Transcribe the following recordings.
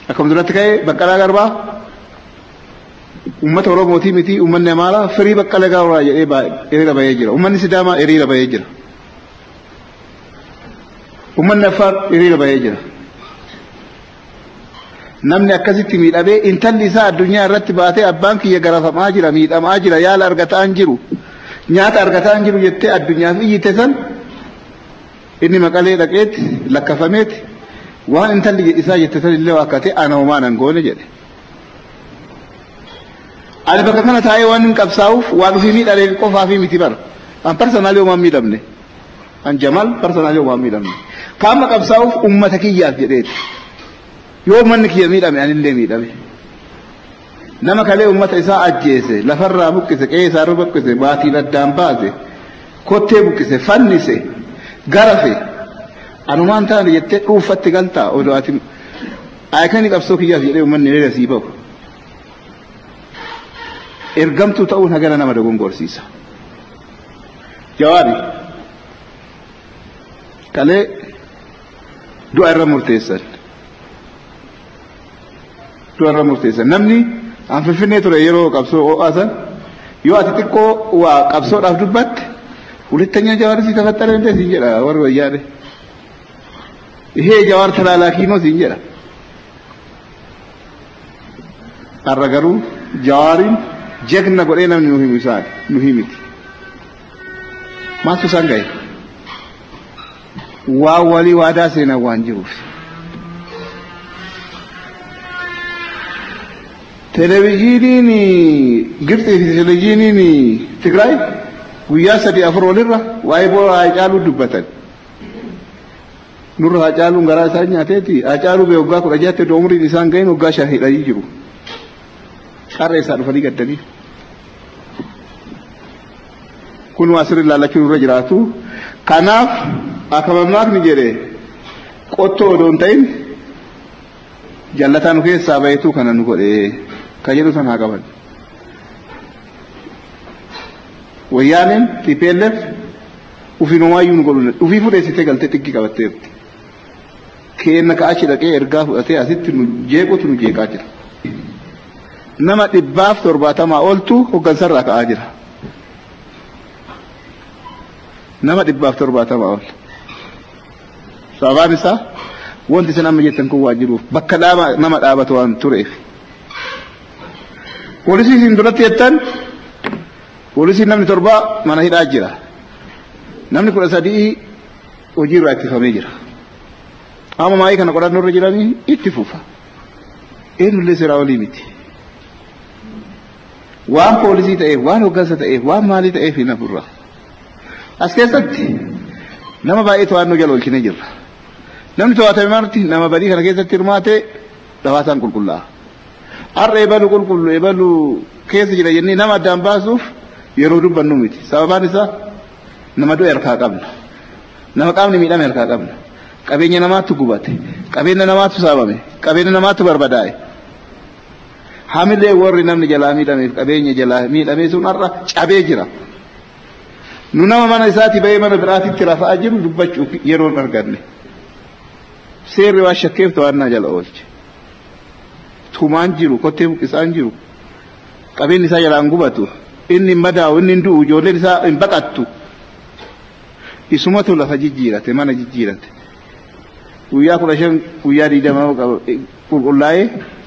akkam duratti ka'e Baqqalaa Garbaa ummata Oromootii miti ummanni Amaaraa firii Baqqalaa Garbaa jedhee hiriira bahee jira. Ummanni Sidaamaa hiriira bahee jira. Ummanni Affaar hiriira bahee jira. Namni akkasitti miidhamee intalli isaa addunyaa irratti baatee abbaan kiyya garafamaa jira miidhamaa jira yaala argataa hin jiru nyaata argataa hin jiru jettee addunyaaf iyyite san inni Maqalee dhaqeetti lakkafameeti waan intalli isaa jette san illee wakkate ana homaa nan goone jedhe. Ani bakka kana taa'ee waan hin qabsaa'uuf waan ofii miidhalee qofaa fi miti bara. An parsanaalii homaa miidhamne. An Jamal parsanaalii homaa miidhamne. Kaama qabsaa'uuf ummata kiyyaaf jedheeti. Yoo manni kiyya miidhame anillee miidhame. Nama kalee ummata isaa ajjeese lafarraa buqqise qe'ee isaarra buqqise baatiin addaan baase kottee buqqise fannise garafe anumaan taane jettee dhuunfatti galtaa odoo ati aykanii qabsoo kiyyaaf jedhee ummanni leela sii bahu. Ergamtuu ta'uun hagana nama dogongorsiisa. Jawaabi kalee du'a irra murteessan. Du'a murteessan namni an Finfinnee ture yeroo qabsoo oo'asan yoo ati xiqqoo waa qabsoodhaaf dubbatte ሁለተኛ ጃዋር ሲተፈጠረ እንደ ሲንጀራ ወር ወያኔ ይሄ ጃዋር ተላላኪ ነው ሲንጀራ አረገሩ ጃዋሪን ጀግና ጎዴና ነው የሚሳል ሙሂሚት ማሱ ሳንጋይ ዋዋሊ ዋዳ ሰና ዋንጂሩ ቴሌቪዥኒን ግብጽ ቴሌቪዥኒን ትግራይ ጉያ ሰዲ አፍሮልራ ዋይቦ አጫሉ ዱበተን ኑር አጫሉ ገራሳኛ ተቲ አጫሉ በውጋ ቆጃተ ዶምሪ ዲሳን ገይን ወጋ ሻሂዳ ይጅሩ ቀሬሳ ዱፈዲ ገደኒ ኩኑ አስር ላላቹ ረጅራቱ ካናፍ አከመማክ ንጀሬ ቆቶ ዶንታይን ጀለታኑ ከሳ ባይቱ ከነኑ ጎዴ ከጀሉ ተናቀበል ወያኔን ቲፔለፍ ኡፊኖማዩን ጎሉነ ኡፊ ፉደሲተ ገልተ ጥቂ ቀበቴ ከነ ካቺ ደቀ እርጋ ፉአቴ አሲት ጄቆቱ ጄቃጭ ነማ ዲባፍ ቶርባታማ ኦልቱ ሆገንሰራ ካአጅራ ነማ ዲባፍ ቶርባታማ ኦል ሳባንሳ ወንት ሰናም ጀተን ኩዋጅሩ በከዳማ ነማ ዳበቷን ቱሬፍ ፖሊሲ ሲንዱረት የተን ፖሊሲ namni torba mana hidhaa jira namni 13 hojii irraa ittifamee jira amma maayii kana qorannoo irra jiranii itti fufa eenyullee seeraa olii miti waan poolisii ta'eef waan hoggansa ta'eef waan maalii ta'eef hin afurra as keessatti nama baay'ee to'annoo jala oolchinee jirra namni to'atame marti nama badii kana keessatti hirmaatee dhawaataan qulqullaa'a har'a ebalu qulqullu ebalu keessa jira jennee nama addaan baasuuf yeroo dubbannu miti sababaan isaa nama du'e harkaa qabna nama qaamni miidhame harkaa qabna qabeenya namaatu gubate qabeenya namaatu saamame qabeenya namaatu barbadaa'e hamilee warri namni jalaa miidhameef qabeenya jalaa miidhame sun har'a cabee jira nu nama mana isaati ba'ee mana biraatitti rafaa jiru dubbachuuf yeroo hin arganne seerri waa shakkeef to'annaa jala oolche tumaan jiru kottee buqqisaan jiru qabeenyi isaa jalaan gubatu inni madaa'u inni du'u ijoolleen isaa hin baqattu isumatu lafa jijjiirate mana jijjiirate guyyaa 15 guyyaa 20 qulqullaa'ee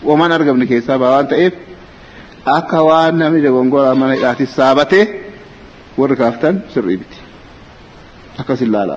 waan argamne keessaa baa waan ta'eef akka waan namni dogongora mana hidhaatti saabatee warri kaaftan sirrii miti akkas ilaala.